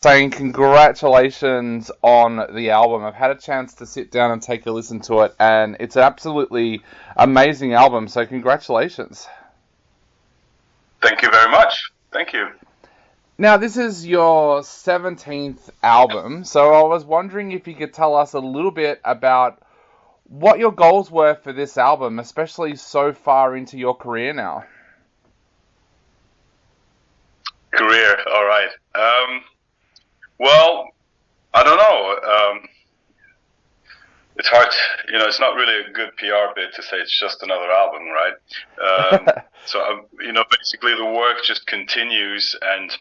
saying congratulations on the album. I've had a chance to sit down and take a listen to it, and it's an absolutely amazing album, so congratulations. Thank you very much. Thank you. Now, this is your 17th album, so I was wondering if you could tell us a little bit about what your goals were for this album, especially so far into your career now. Career, all right. Well, I don't know. It's hard, it's not really a good PR bit to say it's just another album, right? Basically the work just continues, and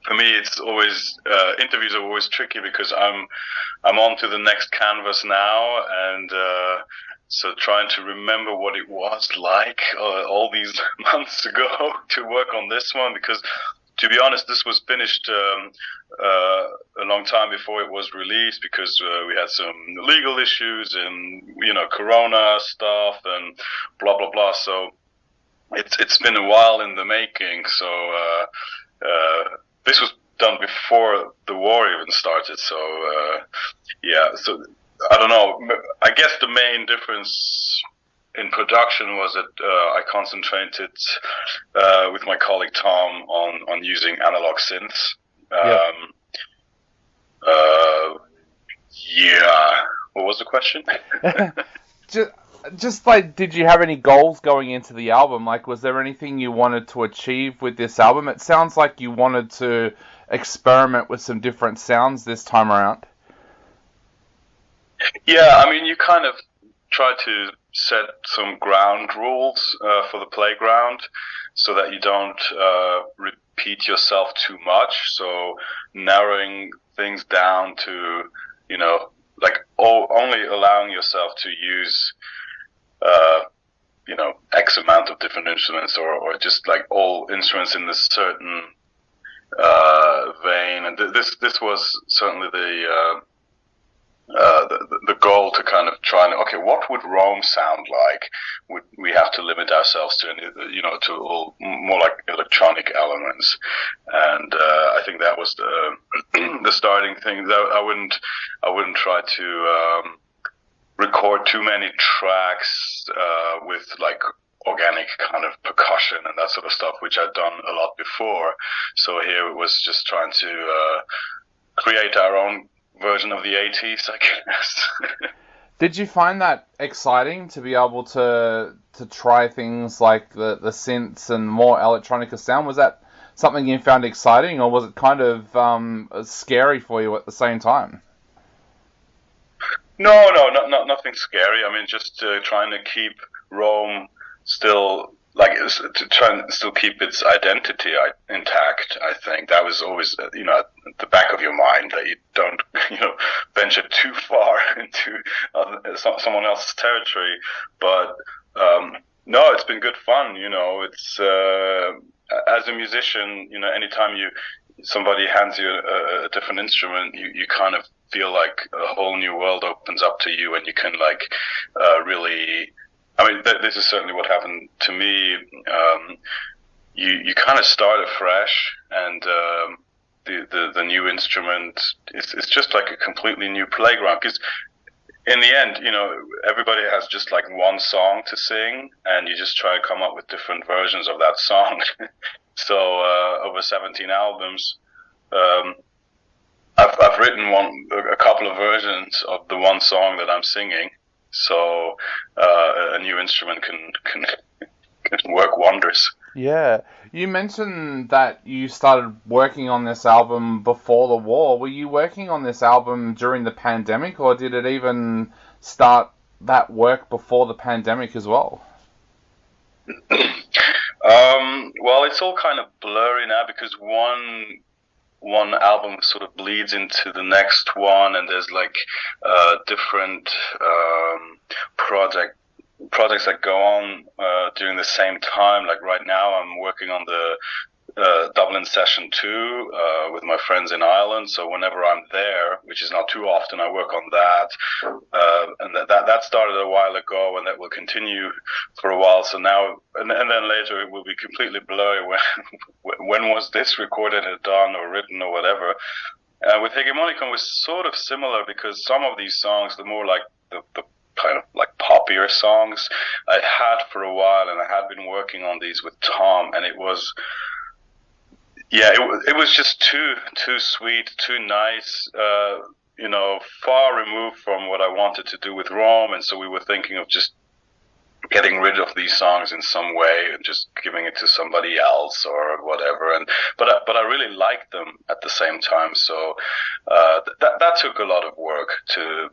for me, it's always interviews are always tricky because I'm on to the next canvas now, and so trying to remember what it was like all these months ago to work on this one, because to be honest, this was finished a long time before it was released, because we had some legal issues and Corona stuff and blah blah blah. So it's been a while in the making. So this was done before the war even started. So So I don't know. I guess the main difference in production was that I concentrated with my colleague Tom on using analog synths. Yep. Yeah. What was the question? Just like, did you have any goals going into the album? Like, was there anything you wanted to achieve with this album? It sounds like you wanted to experiment with some different sounds this time around. Yeah, I mean, you kind of try to set some ground rules for the playground so that you don't repeat yourself too much. So narrowing things down to, only allowing yourself to use, X amount of different instruments, or just like all instruments in this certain vein. And this was certainly the goal, to kind of try and, okay, what would Rome sound like? Would we have to limit ourselves to, to all more like electronic elements? And I think that was the starting thing. I wouldn't try to record too many tracks with like organic kind of percussion and that sort of stuff, which I'd done a lot before. So here it was just trying to create our own version of the 80s, I guess. Did you find that exciting to be able to try things like the synths and more electronica sound? Was that something you found exciting, or was it kind of scary for you at the same time? No, nothing scary. I mean, just trying to keep Rome still, to try and still keep its identity intact. I think that was always, at the back of your mind, that you don't, venture too far into someone else's territory. But no, it's been good fun. It's as a musician, anytime somebody hands you a different instrument, you kind of feel like a whole new world opens up to you, and you can really. I mean, this is certainly what happened to me. You kind of start afresh, and the new instrument is just like a completely new playground. Because in the end, everybody has just like one song to sing, and you just try to come up with different versions of that song. So over 17 albums, I've written a couple of versions of the one song that I'm singing. So a new instrument can work wonders. Yeah. You mentioned that you started working on this album before the war. Were you working on this album during the pandemic, or did it even start that work before the pandemic as well? Well, it's all kind of blurry now, because one album sort of bleeds into the next one, and there's like different projects that go on during the same time. Like right now, I'm working on Dublin Session 2 with my friends in Ireland. So whenever I'm there, which is not too often, I work on that. And that started a while ago, and that will continue for a while. So now, and then later it will be completely blurry when was this recorded and done or written or whatever. With Hegemonikon was sort of similar, because some of these songs, the more like the kind of like poppier songs, I had for a while, and I had been working on these with Tom, and it was, yeah, it was just too sweet, too nice, far removed from what I wanted to do with Rome, and so we were thinking of just getting rid of these songs in some way and just giving it to somebody else or whatever. But I really liked them at the same time, so that took a lot of work to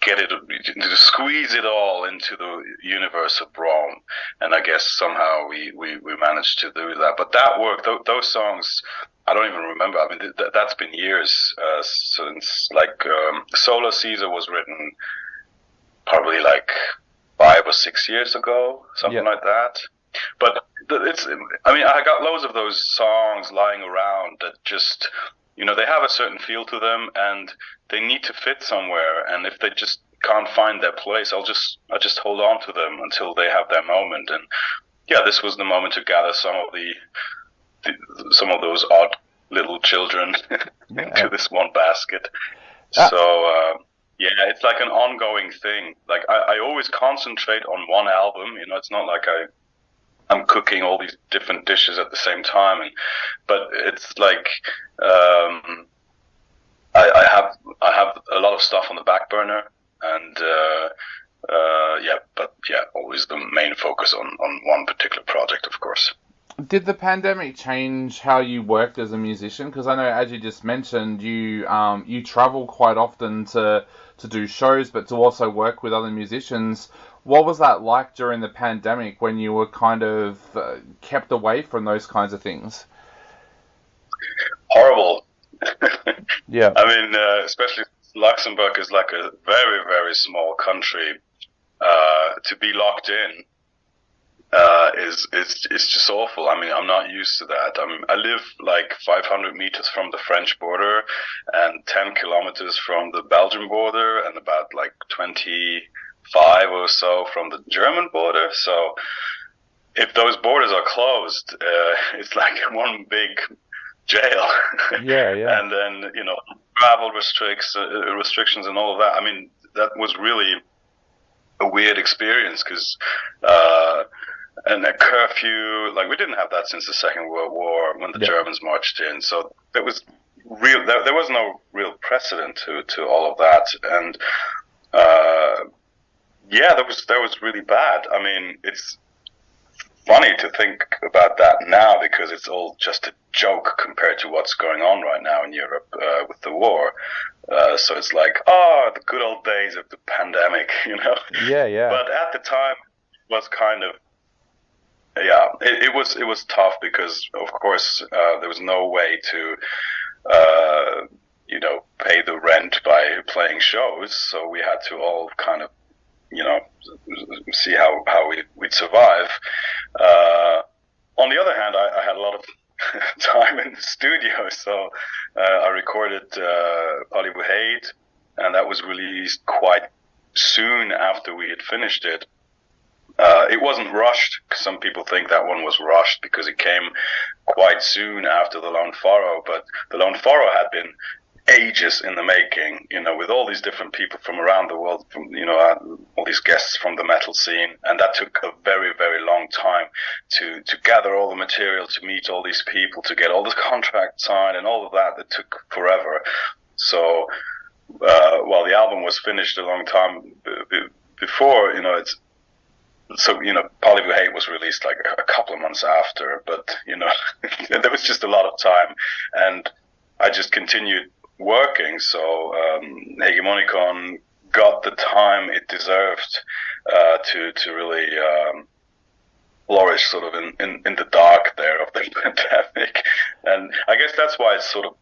get it, to squeeze it all into the universe of Rome, and I guess somehow we managed to do that. But that work, those songs, I don't even remember. I mean, that's been years since, like, Solar Caesar was written probably like 5 or 6 years ago, something like that. But I mean, I got loads of those songs lying around that just, they have a certain feel to them, and they need to fit somewhere. And if they just can't find their place, I'll just hold on to them until they have their moment. And yeah, this was the moment to gather some of those odd little children into this one basket. So yeah, it's like an ongoing thing. Like I always concentrate on one album. It's not like I'm cooking all these different dishes at the same time. But it's like I have a lot of stuff on the back burner, and always the main focus on one particular project, of course. Did the pandemic change how you worked as a musician? Because I know, as you just mentioned, you travel quite often to do shows, but to also work with other musicians. What was that like during the pandemic, when you were kind of kept away from those kinds of things? Horrible. Yeah. I mean, especially Luxembourg is like a very, very small country. To be locked in is just awful. I mean, I'm not used to that. I live like 500 meters from the French border and 10 kilometers from the Belgian border, and about like 25 or so from the German border. So if those borders are closed, it's like one big jail. Yeah. And then, travel restrictions and all of that. I mean, that was really a weird experience, because and a curfew, like, we didn't have that since the Second World War, when the Germans marched in. So there was no real precedent to all of that. And that was really bad. I mean, it's funny to think about that now, because it's all just a joke compared to what's going on right now in Europe with the war. So it's like, the good old days of the pandemic, Yeah. But at the time, it was kind of, it was tough, because of course there was no way to pay the rent by playing shows. So we had to all kind of see how we'd survive. On the other hand, I had a lot of time in the studio, so I recorded Parlez-vous Hate, and that was released quite soon after we had finished it. It wasn't rushed, because some people think that one was rushed because it came quite soon after The Lone Furrow, but The Lone Furrow had been ages in the making, with all these different people from around the world, from, all these guests from the metal scene. And that took a very, very long time to gather all the material, to meet all these people, to get all the contracts signed and all of that. It took forever. So, while the album was finished a long time before, Parlez-vous Hate was released like a couple of months after, but, there was just a lot of time, and I just continued working. So Hegemonikon got the time it deserved to really flourish sort of in the dark there of the pandemic. And I guess that's why it's sort of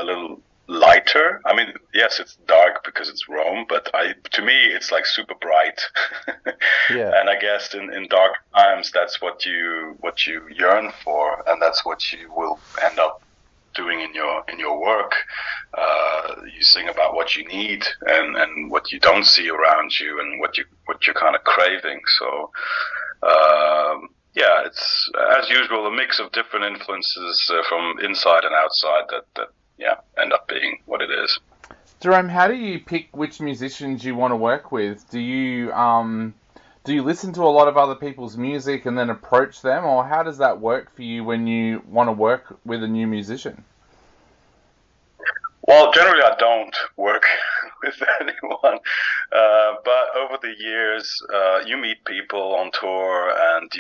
a little lighter. I mean, yes, it's dark because it's Rome, but to me it's like super bright. Yeah. And I guess in dark times, that's what you yearn for, and that's what you will end up doing in your work. You sing about what you need and what you don't see around you, and what you're kind of craving. So yeah, it's as usual a mix of different influences from inside and outside that yeah end up being what it is. Jerome, how do you pick which musicians you want to work with? Do you listen to a lot of other people's music and then approach them, or how does that work for you when you want to work with a new musician? Well, generally I don't work with anyone, but over the years, you meet people on tour, and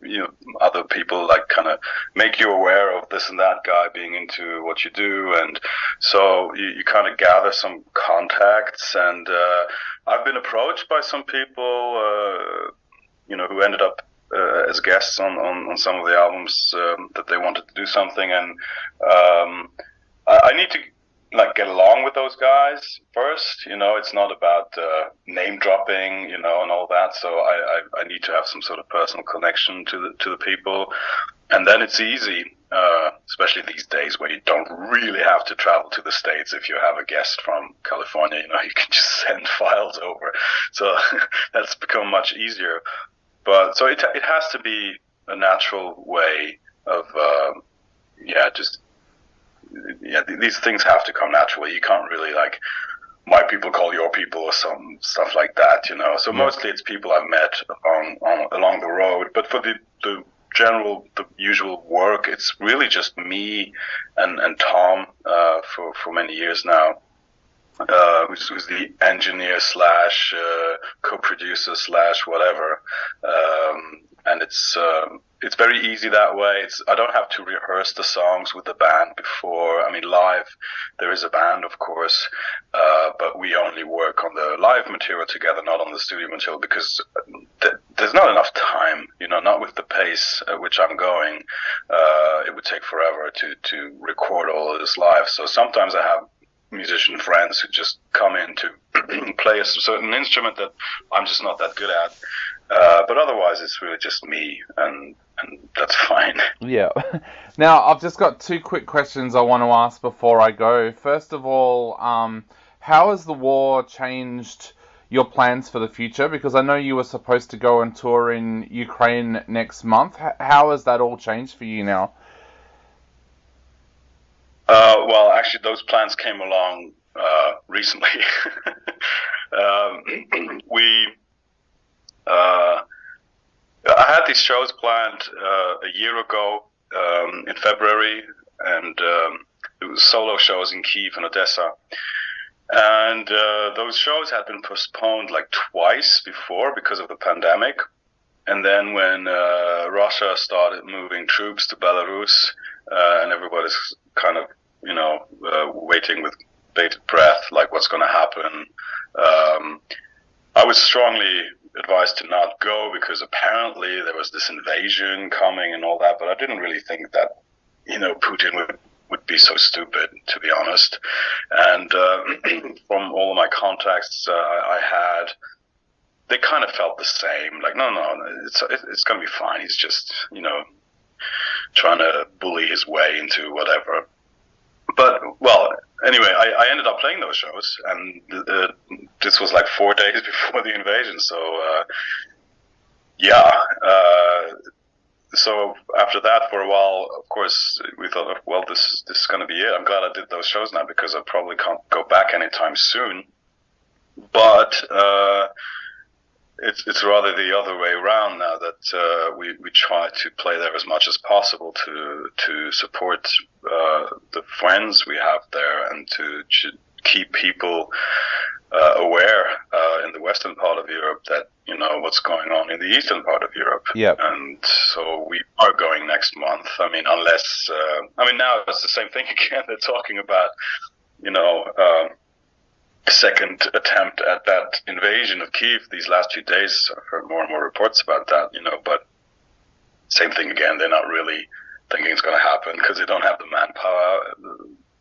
you know, other people like kind of make you aware of this and that guy being into what you do, and so you kind of gather some contacts, and I've been approached by some people, you know, who ended up as guests on some of the albums that they wanted to do something, and I need to like get along with those guys first. You know, it's not about name dropping, you know, and all that. So I need to have some sort of personal connection to the people, and then it's easy. Especially these days where you don't really have to travel to the States if you have a guest from California. You know, you can just send files over. So that's become much easier. But so it has to be a natural way of yeah, just yeah, these things have to come naturally. You can't really like my people call your people or some stuff like that, you know. So mostly it's people I've met along the road. But for the usual work, it's really just me and Tom for many years now. Who's the engineer slash co-producer slash whatever, and it's very easy that way. I don't have to rehearse the songs with the band before. I mean, live there is a band, of course, but we only work on the live material together, not on the studio material, because there's not enough time. You know, not with the pace at which I'm going. It would take forever to record all of this live. So sometimes I have musician friends who just come in to play a certain instrument that I'm just not that good at. But otherwise, it's really just me, and that's fine. Yeah. Now, I've just got two quick questions I want to ask before I go. First of all, how has the war changed your plans for the future? Because I know you were supposed to go on tour in Ukraine next month. How has that all changed for you now? Well, actually, those plans came along recently. I had these shows planned a year ago in February, and it was solo shows in Kiev and Odessa. And those shows had been postponed like twice before because of the pandemic. And then when Russia started moving troops to Belarus, and everybody's kind of, you know, waiting with bated breath, like what's going to happen. I was strongly advised to not go because apparently there was this invasion coming and all that, but I didn't really think that, you know, Putin would be so stupid, to be honest. And from all of my contacts I had, they kind of felt the same. Like, no, it's going to be fine. He's just, you know, trying to bully his way into whatever. But, well, anyway, I ended up playing those shows, and this was like 4 days before the invasion, so, yeah. So after that, for a while, of course, we thought, well, this is going to be it. I'm glad I did those shows now, because I probably can't go back anytime soon. But it's rather the other way around now that we try to play there as much as possible to support the friends we have there, and to keep people aware in the western part of Europe that, you know, what's going on in the eastern part of Europe. Yep. And so we are going next month. I mean, unless now it's the same thing again. They're talking about, you know, a second attempt at that invasion of Kiev these last few days. I've heard more and more reports about that, you know, but same thing again. They're not really thinking it's going to happen because they don't have the manpower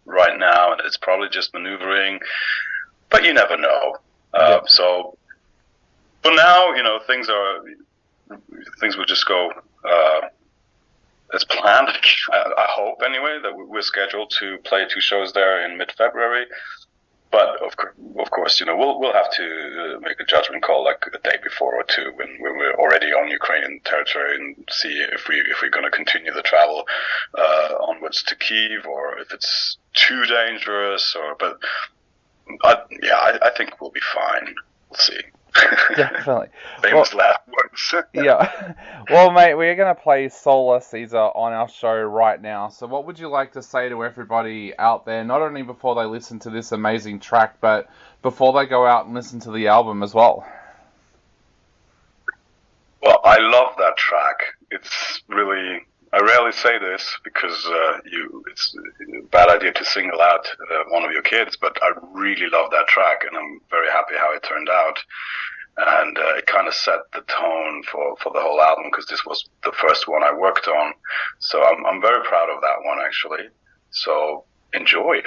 right now, and it's probably just maneuvering. But you never know. for now, things will just go as planned. I hope anyway that we're scheduled to play 2 shows there in mid-February. But of course, we'll have to make a judgment call like a day before or two when we're already on Ukrainian territory and see if we're going to continue the travel onwards to Kyiv or if it's too dangerous. But I think we'll be fine. We'll see. Definitely. Famous last words. Yeah. Well, mate, we're going to play Solar Caesar on our show right now. So what would you like to say to everybody out there, not only before they listen to this amazing track, but before they go out and listen to the album as well? Well, I love that track. It's really... I rarely say this because it's a bad idea to single out one of your kids, but I really love that track, and I'm very happy how it turned out. And it kind of set the tone for the whole album because this was the first one I worked on. So I'm very proud of that one, actually. So enjoy.